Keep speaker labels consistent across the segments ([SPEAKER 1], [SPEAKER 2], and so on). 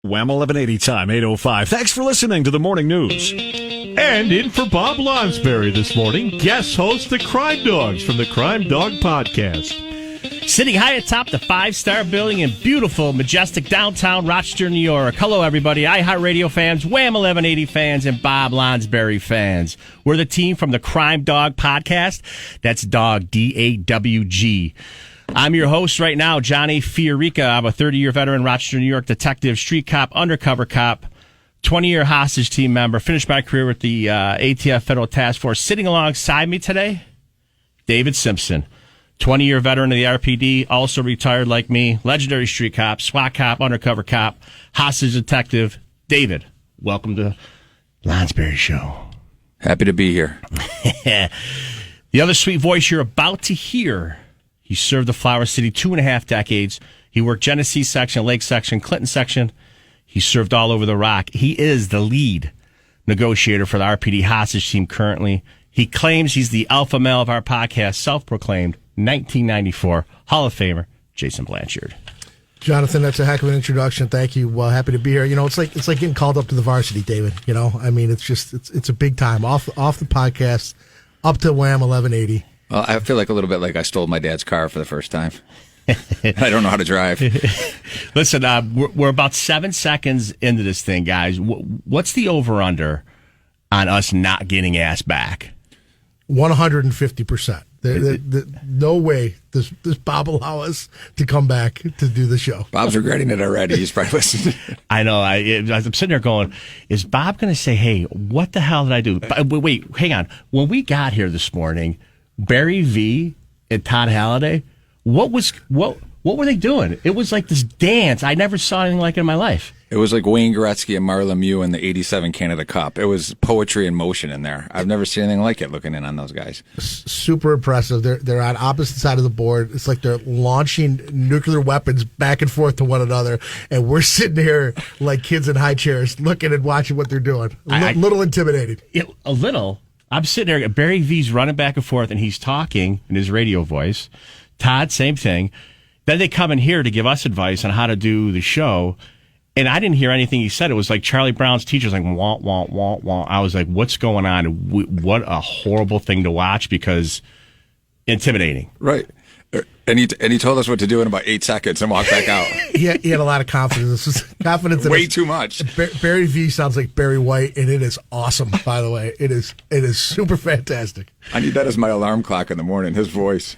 [SPEAKER 1] WHAM 1180 time, 8:05. Thanks for listening to the morning news.
[SPEAKER 2] And in for Bob Lonsberry this morning, guest host the Crime Dogs from the Crime Dawg Podcast.
[SPEAKER 3] Sitting high atop the 5-star building in beautiful, majestic downtown Rochester, New York. Hello, everybody. iHeartRadio fans, WHAM 1180 fans, and Bob Lonsberry fans. We're the team from the Crime Dawg Podcast. That's Dog, D-A-W-G. I'm your host right now, Johnny FIORICA. I'm a 30-year veteran, Rochester, New York detective, street cop, undercover cop, 20-year hostage team member. Finished my career with the ATF Federal Task Force. Sitting alongside me today, David SIMPSON, 20-year veteran of the RPD, also retired like me, legendary street cop, SWAT cop, undercover cop, hostage detective. David, welcome to Lonsberry Show.
[SPEAKER 4] Happy to be here.
[SPEAKER 3] The other sweet voice you're about to hear, he served the Flower City 2.5 decades. He worked Genesee section, Lake section, Clinton section. He served all over the rock. He is the lead negotiator for the RPD hostage team currently. He claims he's the alpha male of our podcast, self-proclaimed 1994 Hall of Famer, Jason Blanchard.
[SPEAKER 5] Jonathan, that's a heck of an introduction. Thank you. Well, happy to be here. You know, it's like getting called up to the varsity, David. You know, I mean, it's a big time off the podcast up to WHAM 1180.
[SPEAKER 4] Well, I feel like a little bit like I stole my dad's car for the first time. I don't know how to drive.
[SPEAKER 3] Listen, we're about 7 seconds into this thing, guys. What's the over-under on us not getting asked back?
[SPEAKER 5] 150%. No way does Bob allow us to come back to do the show.
[SPEAKER 4] Bob's regretting it already. He's probably listening.
[SPEAKER 3] I know. I'm sitting there going, is Bob going to say, hey, what the hell did I do? Wait, hang on. When we got here this morning, Barry V and Todd Halliday, what were they doing? It was like this dance. I never saw anything like it in my life.
[SPEAKER 4] It was like Wayne Gretzky and Marla Mew in the 87 Canada Cup. It was poetry in motion in there. I've never seen anything like it looking in on those guys.
[SPEAKER 5] Super impressive. They're on opposite side of the board. It's like they're launching nuclear weapons back and forth to one another, and we're sitting here like kids in high chairs looking and watching what they're doing. A little intimidating.
[SPEAKER 3] A little. I'm sitting there. Barry V's running back and forth, and he's talking in his radio voice. Todd, same thing. Then they come in here to give us advice on how to do the show, and I didn't hear anything he said. It was like Charlie Brown's teacher's like, wah, wah, wah, wah. I was like, what's going on? What a horrible thing to watch because intimidating.
[SPEAKER 4] Right. And he told us what to do in about 8 seconds and walked back out.
[SPEAKER 5] He had a lot of confidence.
[SPEAKER 4] Way too much.
[SPEAKER 5] Barry V sounds like Barry White, and it is awesome, by the way. It is super fantastic.
[SPEAKER 4] I need that as my alarm clock in the morning, his voice.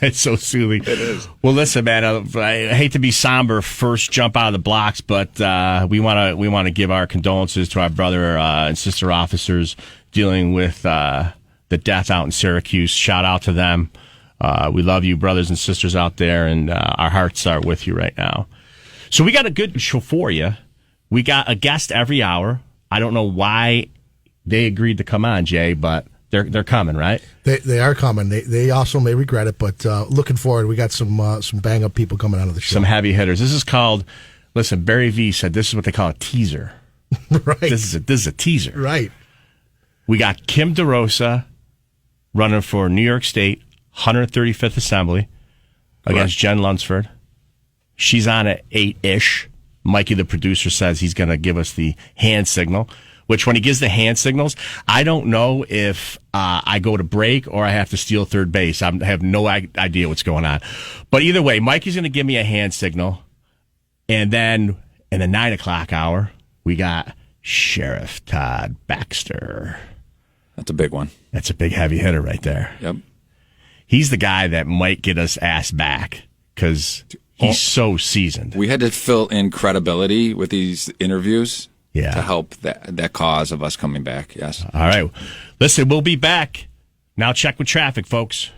[SPEAKER 3] It's so soothing.
[SPEAKER 4] It is.
[SPEAKER 3] Well, listen, man, I hate to be somber first jump out of the blocks, but we want to give our condolences to our brother and sister officers dealing with the death out in Syracuse. Shout out to them. We love you, brothers and sisters out there, and our hearts are with you right now. So we got a good show for you. We got a guest every hour. I don't know why they agreed to come on, Jay, but they're coming, right?
[SPEAKER 5] They are coming. They also may regret it, but looking forward. We got some bang up people coming out of the show.
[SPEAKER 3] Some heavy hitters. This is called. Listen, Barry V said this is what they call a teaser.
[SPEAKER 5] Right.
[SPEAKER 3] This is a teaser.
[SPEAKER 5] Right.
[SPEAKER 3] We got Kim DeRosa running for New York State 135th Assembly against Jen Lunsford. She's on at 8-ish. Mikey, the producer, says he's going to give us the hand signal, which when he gives the hand signals, I don't know if I go to break or I have to steal third base. I have no idea what's going on. But either way, Mikey's going to give me a hand signal. And then in the 9 o'clock hour, we got Sheriff Todd Baxter.
[SPEAKER 4] That's a big one.
[SPEAKER 3] That's a big heavy hitter right there.
[SPEAKER 4] Yep.
[SPEAKER 3] He's the guy that might get us asked back because he's so seasoned.
[SPEAKER 4] We had to fill in credibility with these interviews
[SPEAKER 3] to
[SPEAKER 4] help that cause of us coming back. Yes.
[SPEAKER 3] All right. Listen, we'll be back. Now check with traffic, folks.